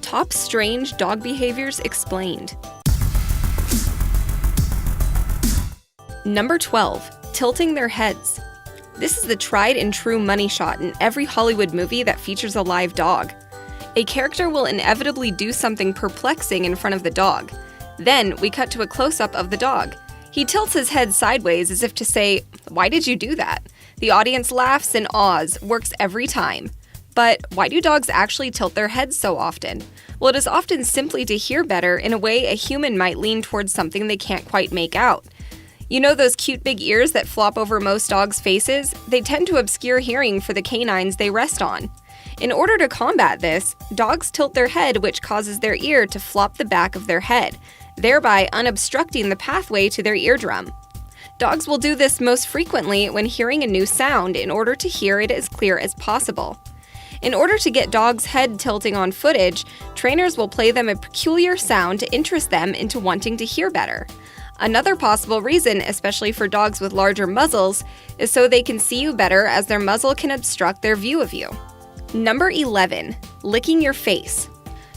top strange dog behaviors explained. Number 12. Tilting their heads. This is the tried and true money shot in every Hollywood movie that features a live dog. A character will inevitably do something perplexing in front of the dog. Then we cut to a close-up of the dog. He tilts his head sideways as if to say, "Why did you do that?" The audience laughs and awes, works every time. But why do dogs actually tilt their heads so often? Well, it is often simply to hear better in a way a human might lean towards something they can't quite make out. You know those cute big ears that flop over most dogs' faces? They tend to obscure hearing for the canines they rest on. In order to combat this, dogs tilt their head, which causes their ear to flop the back of their head, thereby unobstructing the pathway to their eardrum. Dogs will do this most frequently when hearing a new sound in order to hear it as clear as possible. In order to get dogs' head tilting on footage, trainers will play them a peculiar sound to interest them into wanting to hear better. Another possible reason, especially for dogs with larger muzzles, is so they can see you better as their muzzle can obstruct their view of you. Number 11. Licking your face.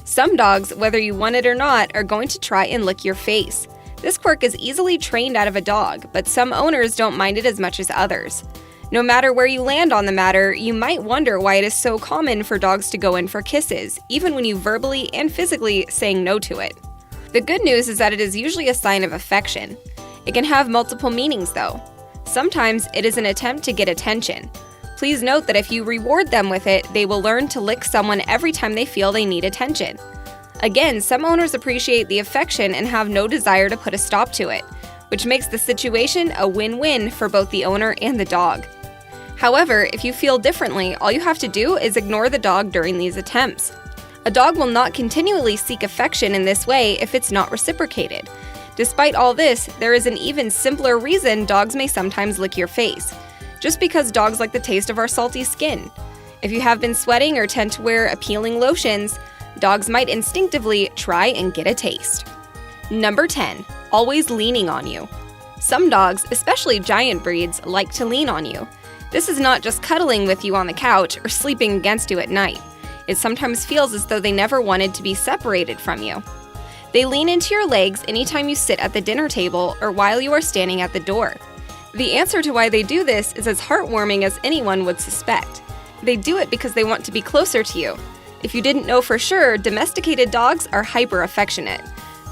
Some dogs, whether you want it or not, are going to try and lick your face. This quirk is easily trained out of a dog, but some owners don't mind it as much as others. No matter where you land on the matter, you might wonder why it is so common for dogs to go in for kisses, even when you verbally and physically saying no to it. The good news is that it is usually a sign of affection. It can have multiple meanings though. Sometimes it is an attempt to get attention. Please note that if you reward them with it, they will learn to lick someone every time they feel they need attention. Again, some owners appreciate the affection and have no desire to put a stop to it, which makes the situation a win-win for both the owner and the dog. However, if you feel differently, all you have to do is ignore the dog during these attempts. A dog will not continually seek affection in this way if it's not reciprocated. Despite all this, there is an even simpler reason dogs may sometimes lick your face. Just because dogs like the taste of our salty skin. If you have been sweating or tend to wear appealing lotions, dogs might instinctively try and get a taste. Number 10. Always leaning on you. Some dogs, especially giant breeds, like to lean on you. This is not just cuddling with you on the couch or sleeping against you at night. It sometimes feels as though they never wanted to be separated from you. They lean into your legs anytime you sit at the dinner table or while you are standing at the door. The answer to why they do this is as heartwarming as anyone would suspect. They do it because they want to be closer to you. If you didn't know for sure, domesticated dogs are hyper-affectionate.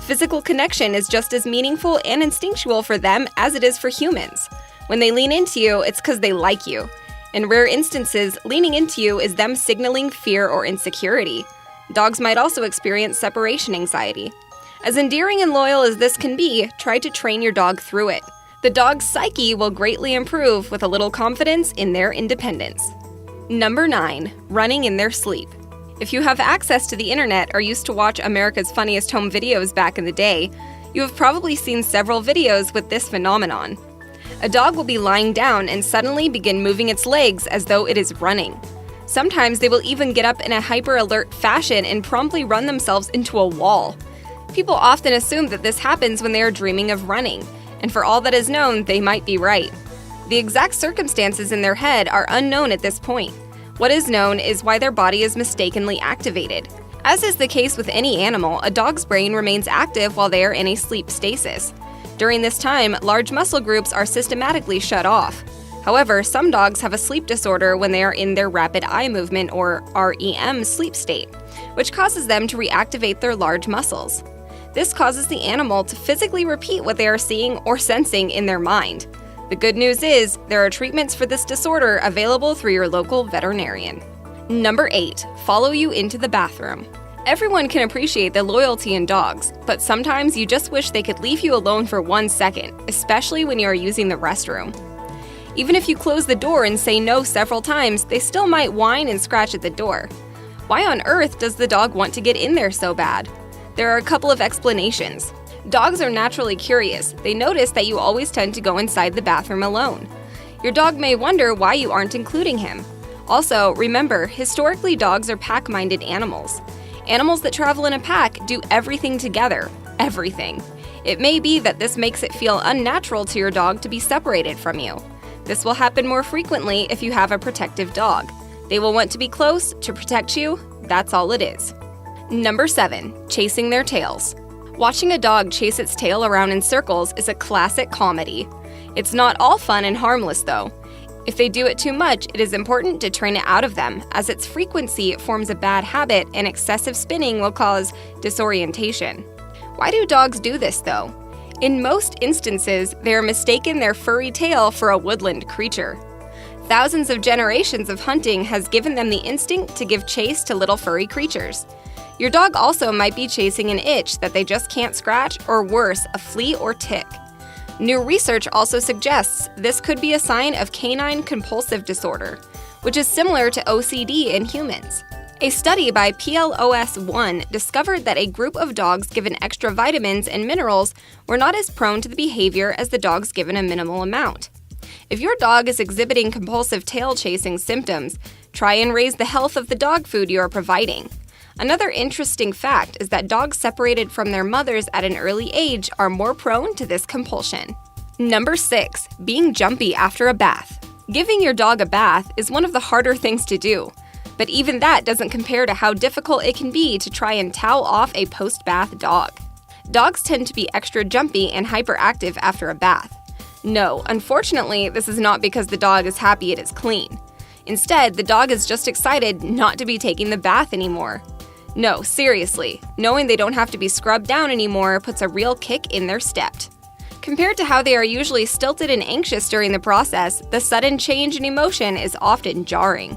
Physical connection is just as meaningful and instinctual for them as it is for humans. When they lean into you, it's because they like you. In rare instances, leaning into you is them signaling fear or insecurity. Dogs might also experience separation anxiety. As endearing and loyal as this can be, try to train your dog through it. The dog's psyche will greatly improve with a little confidence in their independence. Number 9. Running in their sleep. If you have access to the internet or used to watch America's Funniest Home Videos back in the day, you have probably seen several videos with this phenomenon. A dog will be lying down and suddenly begin moving its legs as though it is running. Sometimes they will even get up in a hyper-alert fashion and promptly run themselves into a wall. People often assume that this happens when they are dreaming of running, and for all that is known, they might be right. The exact circumstances in their head are unknown at this point. What is known is why their body is mistakenly activated. As is the case with any animal, a dog's brain remains active while they are in a sleep stasis. During this time, large muscle groups are systematically shut off. However, some dogs have a sleep disorder when they are in their rapid eye movement or REM sleep state, which causes them to reactivate their large muscles. This causes the animal to physically repeat what they are seeing or sensing in their mind. The good news is, there are treatments for this disorder available through your local veterinarian. Number 8. Follow you into the bathroom. Everyone can appreciate the loyalty in dogs, but sometimes you just wish they could leave you alone for 1 second, especially when you are using the restroom. Even if you close the door and say no several times, they still might whine and scratch at the door. Why on earth does the dog want to get in there so bad? There are a couple of explanations. Dogs are naturally curious. They notice that you always tend to go inside the bathroom alone. Your dog may wonder why you aren't including him. Also, remember, historically dogs are pack-minded animals. Animals that travel in a pack do everything together. Everything. It may be that this makes it feel unnatural to your dog to be separated from you. This will happen more frequently if you have a protective dog. They will want to be close to protect you. That's all it is. Number 7. Chasing their tails. Watching a dog chase its tail around in circles is a classic comedy. It's not all fun and harmless, though. If they do it too much, it is important to train it out of them, as its frequency forms a bad habit and excessive spinning will cause disorientation. Why do dogs do this, though? In most instances, they are mistaken their furry tail for a woodland creature. Thousands of generations of hunting has given them the instinct to give chase to little furry creatures. Your dog also might be chasing an itch that they just can't scratch, or worse, a flea or tick. New research also suggests this could be a sign of canine compulsive disorder, which is similar to OCD in humans. A study by PLOS ONE discovered that a group of dogs given extra vitamins and minerals were not as prone to the behavior as the dogs given a minimal amount. If your dog is exhibiting compulsive tail chasing symptoms, try and raise the health of the dog food you are providing. Another interesting fact is that dogs separated from their mothers at an early age are more prone to this compulsion. Number 6. Being jumpy after a bath. Giving your dog a bath is one of the harder things to do, but even that doesn't compare to how difficult it can be to try and towel off a post-bath dog. Dogs tend to be extra jumpy and hyperactive after a bath. No, unfortunately, this is not because the dog is happy it is clean. Instead, the dog is just excited not to be taking the bath anymore. No, seriously, knowing they don't have to be scrubbed down anymore puts a real kick in their step. Compared to how they are usually stilted and anxious during the process, the sudden change in emotion is often jarring.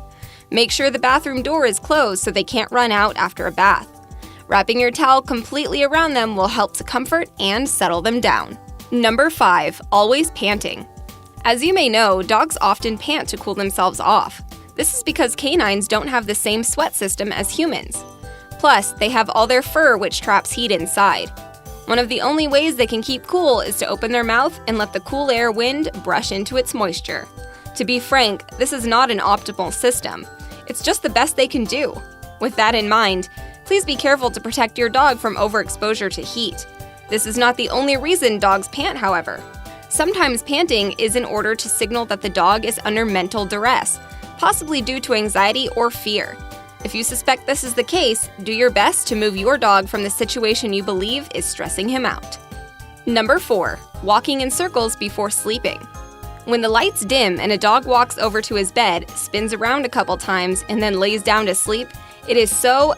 Make sure the bathroom door is closed so they can't run out after a bath. Wrapping your towel completely around them will help to comfort and settle them down. Number 5. Always panting. As you may know, dogs often pant to cool themselves off. This is because canines don't have the same sweat system as humans. Plus, they have all their fur, which traps heat inside. One of the only ways they can keep cool is to open their mouth and let the cool air wind brush into its moisture. To be frank, this is not an optimal system. It's just the best they can do. With that in mind, please be careful to protect your dog from overexposure to heat. This is not the only reason dogs pant, however. Sometimes panting is in order to signal that the dog is under mental duress, possibly due to anxiety or fear. If you suspect this is the case, do your best to move your dog from the situation you believe is stressing him out. Number 4. Walking in circles before sleeping. When the lights dim and a dog walks over to his bed, spins around a couple times, and then lays down to sleep, it is so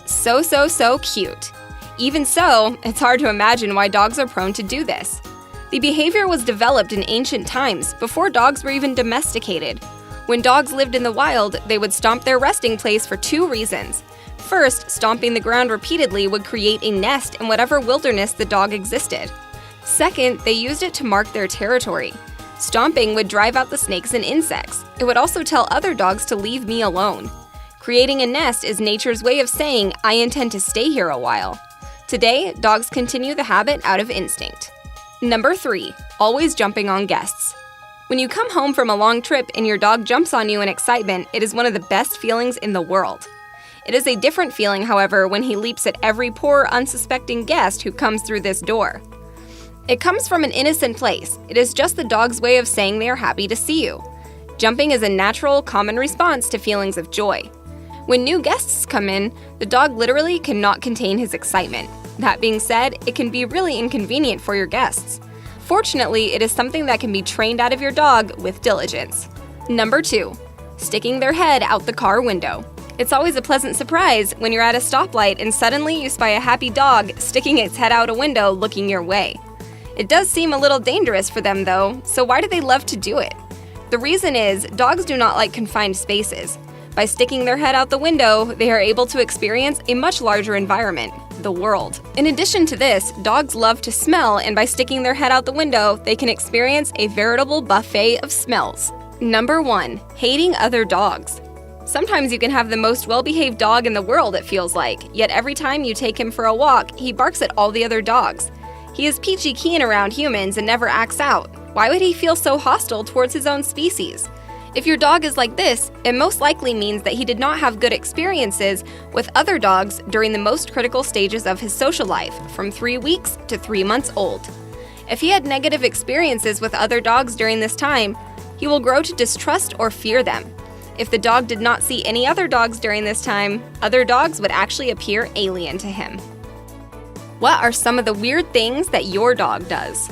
cute. Even so, it's hard to imagine why dogs are prone to do this. The behavior was developed in ancient times, before dogs were even domesticated. When dogs lived in the wild, they would stomp their resting place for 2 reasons. First, stomping the ground repeatedly would create a nest in whatever wilderness the dog existed. Second, they used it to mark their territory. Stomping would drive out the snakes and insects. It would also tell other dogs to leave me alone. Creating a nest is nature's way of saying, I intend to stay here a while. Today, dogs continue the habit out of instinct. Number 3. Always jumping on guests. When you come home from a long trip and your dog jumps on you in excitement, it is one of the best feelings in the world. It is a different feeling, however, when he leaps at every poor, unsuspecting guest who comes through this door. It comes from an innocent place. It is just the dog's way of saying they are happy to see you. Jumping is a natural, common response to feelings of joy. When new guests come in, the dog literally cannot contain his excitement. That being said, it can be really inconvenient for your guests. Fortunately, it is something that can be trained out of your dog with diligence. Number 2. Sticking their head out the car window. It's always a pleasant surprise when you're at a stoplight and suddenly you spy a happy dog sticking its head out a window looking your way. It does seem a little dangerous for them though, so why do they love to do it? The reason is, dogs do not like confined spaces. By sticking their head out the window, they are able to experience a much larger environment, the world. In addition to this, dogs love to smell, and by sticking their head out the window, they can experience a veritable buffet of smells. Number 1. Hating other dogs. Sometimes you can have the most well-behaved dog in the world, it feels like, yet every time you take him for a walk, he barks at all the other dogs. He is peachy keen around humans and never acts out. Why would he feel so hostile towards his own species? If your dog is like this, it most likely means that he did not have good experiences with other dogs during the most critical stages of his social life, from 3 weeks to 3 months old. If he had negative experiences with other dogs during this time, he will grow to distrust or fear them. If the dog did not see any other dogs during this time, other dogs would actually appear alien to him. What are some of the weird things that your dog does?